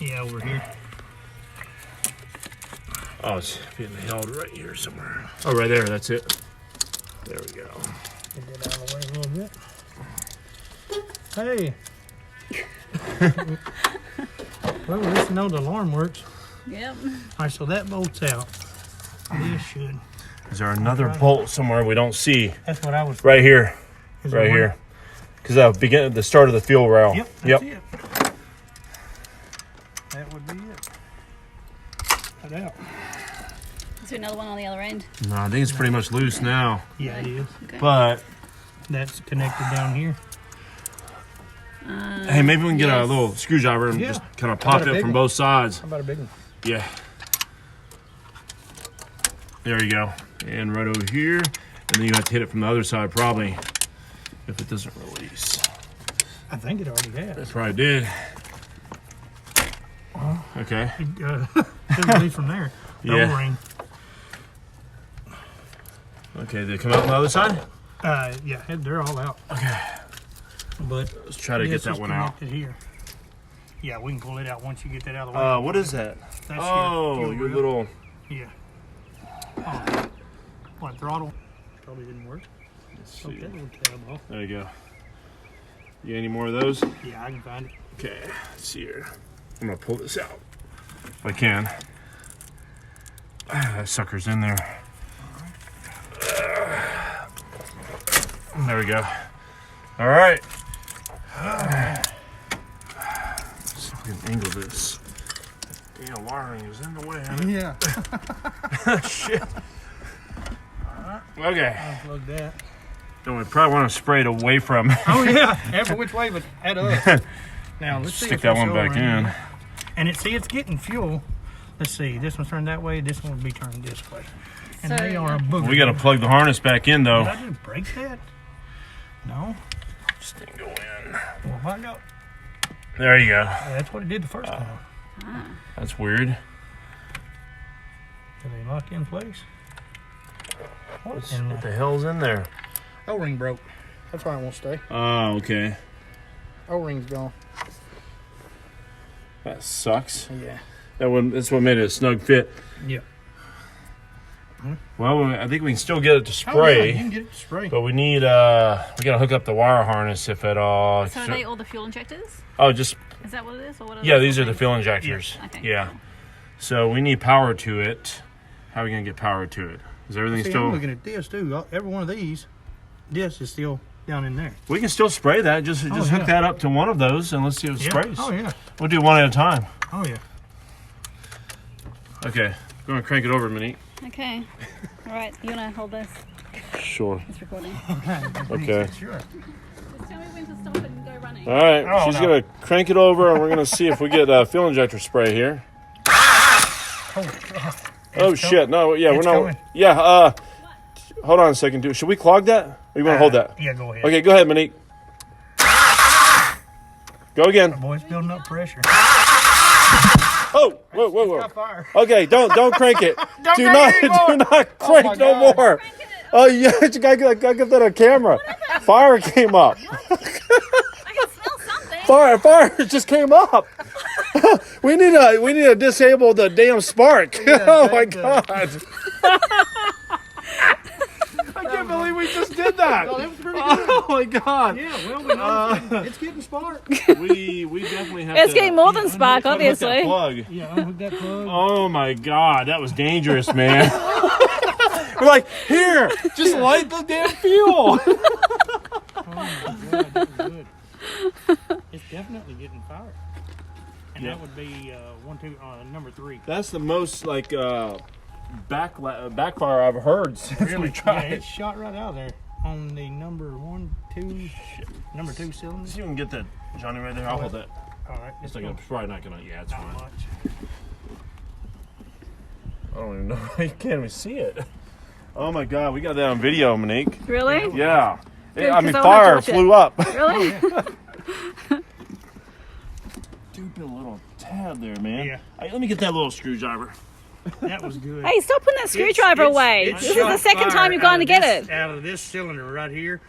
Yeah, over here. Oh, it's being held right here somewhere. Oh, right there. That's it. There we go. Get that out of the way a little bit. Hey. Well, at least you know the alarm works. Yep. All right, so that bolt's out. This should. Is there another bolt somewhere we don't see? That's what I was. Right here. Is there Right one? here. Because that'll begin at the start of the fuel rail. Yep. That's it. That would be it. Cut out. Is there another one on the other end? No, I think it's pretty much loose now. Yeah, it is. Okay. But That's connected down here. hey, maybe we can get a Yes. little screwdriver and Yeah. just kind of How pop about a it big from one? both sides. How about a big one? Yeah. There you go. And right over here. And then you have to hit it from the other side probably if it doesn't release. I think it already has. It probably did. Okay. It released from there. The Yeah. O-ring. Okay, did it come out on the other side? Yeah, they're all out. Okay. But Let's try to get that one out. Here. Yeah, we can pull it out once you get that out of the way. What is that? That's Oh, fuel your rail. little... Yeah. Oh. What, throttle? Probably didn't work. Let's Took see. that little tab off. There you go. You got any more of those? Yeah, I can find it. Okay, let's see here. I'm gonna pull this out if I can. That sucker's in there. There we go. All right. Let's see if we can angle this. Damn, wiring is in the way. Yeah. Shit. Okay. Unplug that. Then we probably want to spray it away from. Oh, yeah. Every which way, but at us. Now, let's see Stick if that this one back O-ring- in. And it's getting fuel. Let's see. This one's turned that way. This one will be turned this way. And So, they are a booger. We got to plug the harness back in though. Did I just break that? No. Just didn't go in. Well, if I go. There you go. Yeah, that's what it did the first time. That's weird. Did they lock in place? What in What the the hell's in there? O-ring broke. That's why it won't stay. Oh, okay. O-ring's gone. That sucks. Yeah. That's what made it a snug fit. Yeah. Well, I think we can still get it to Oh, yeah, spray, you can get it to spray. but we need we gotta hook up the wire harness if at all. So are they all the fuel injectors? Oh, just Is that what it is? Or what yeah, these are the fuel injectors. Okay. Yeah. So we need power to it. How are we gonna get power to it? Is everything See, still? I'm looking at this too. Every one of these, this is still down in there. We can still spray that. Just yeah. hook that up to one of those and let's see if it Yeah. sprays. Oh yeah. We'll do one at a time. Oh yeah. Okay. Go and crank it over, Monique. Okay. All right. You want to hold this? Sure. It's recording. Okay. Sure. Just tell me when to stop and go running. All right. Oh, She's no. gonna crank it over, and we're gonna see if we get fuel injector spray here. Oh shit! No, yeah, we're It's not. coming. Yeah. Hold on a second, dude. Should we clog that? Or you want to hold that? Yeah, go ahead. Okay, go ahead, Monique. Go again. Boy, it's building up pressure. Oh, whoa, whoa, whoa. Got fire. Okay, don't crank it. Don't do crank not, it anymore. do not Oh crank my no God. more. Oh yeah, I got that on camera. Fire came up. I can smell something. Fire just came up. we need to disable the damn spark. Oh my God. I can't believe we just did that. Oh, that was pretty good. Oh my God. Yeah, well, we know it's getting spark. We definitely have It's to getting more than spark, unhook that obviously. plug. Yeah, unhook that plug. Oh my God, that was dangerous, man. We're like, here, just light the damn fuel. Oh my God, that was good. It's definitely getting fired. And that would be number 3. That's the most like backfire I've heard since we Really? tried. Yeah, it's shot right out there on the number 2 cylinder. Let's see if we can get that, Johnny, right there. I'll hold that. All right, It's probably not gonna. Yeah, it's not fine. much. I don't even know. You can't even see it. Oh my God, we got that on video, Monique. Really? Yeah. Good, I mean, 'cause I wanna fire watch it. flew up. Really? Stupid little tab there, man. Yeah. Hey, let me get that little screwdriver. That was good. Hey, stop putting that screwdriver away. It's This is shot the second fire time you've gone out to of get this- it. Out of this cylinder right here.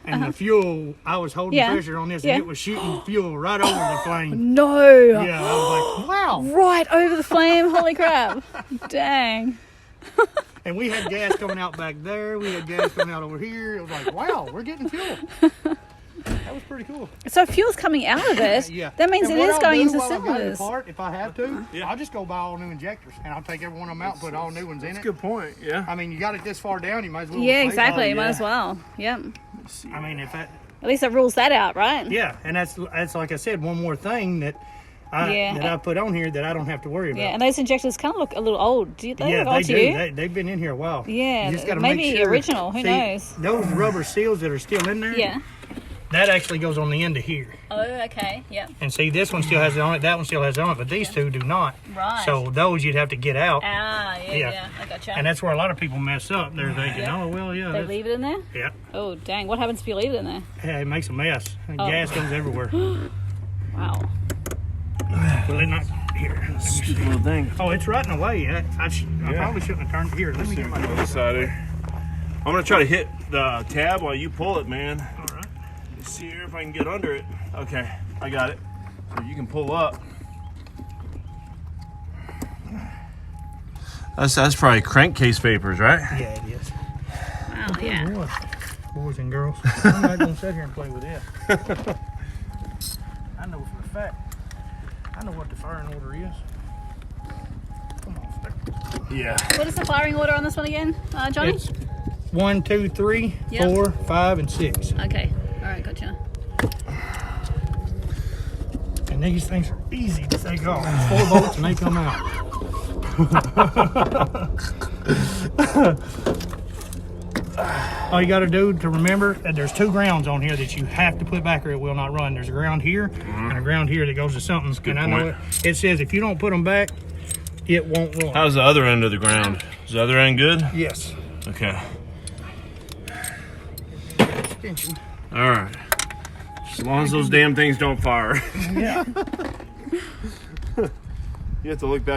And the fuel, I was holding Yeah. pressure on this, Yeah. and it was shooting fuel right over the flame. No. Yeah, I was like, wow. wow. Right over the flame. Holy crap. Dang. And we had gas coming out back there. We had gas coming out over here. It was like, wow, we're getting fuel. That was pretty cool. So fuel's coming out of it. Yeah. That means And it what is I'll going do into while I've got it in the cylinders. cart, if I have to, I'll just go buy all new injectors, and I'll take every one of them out and put all new ones in That's it. a good point. Yeah. I mean, you got it this far down, you might as well. Yeah, replace it. exactly. Oh, Might yeah. as well. Yep. I mean, if that, At least it rules that out, right? yeah, and that's like I said, one more thing that I put on here that I don't have to worry about. Yeah, and those injectors kind of look a little old. Do they look they old do. to you? They've been in here a while. Yeah, You just gotta maybe make sure. original. Who knows? Those rubber seals that are still in there. Yeah. That actually goes on the end of here. Oh, okay. Yep. And see, this one still has it on it. That one still has it on it, but these two do not. Right. So those you'd have to get out. Ah, Yeah. yeah. I gotcha. And that's where a lot of people mess up. They're thinking, oh, well, yeah. They that's- leave it in there? Yeah. Oh, dang. What happens if you leave it in there? Yeah, it makes a mess. And Oh. gas goes everywhere. Wow. Will it not? Here. Let me see. Stupid little thing. Oh, it's rotting away. I Yeah. probably shouldn't have turned it here. Let me get my Other side here. I'm gonna try to hit the tab while you pull it, man. All right. Let's see here if I can get under it. Okay, I got it. So you can pull up. That's probably crankcase vapors, right? Yeah, it is. Wow, yeah. Boy, boys and girls. I'm not going to sit here and play with this. I know for a fact. I know what the firing order is. Come on, Steph. Yeah. What is the firing order on this one again, Johnny? It's 1, 2, 3, Yep. 4, 5, and 6. Okay. All right, gotcha. And these things are easy to take off. 4 bolts and they come out. All you got to do to remember that there's 2 grounds on here that you have to put back or it will not run. There's a ground here and a ground here that goes to something. good And I know point. it says if you don't put them back, it won't run. How's the other end of the ground? Is the other end good? Yes. Okay. Extension. All right. As long as those damn things don't fire. Yeah. You have to look back.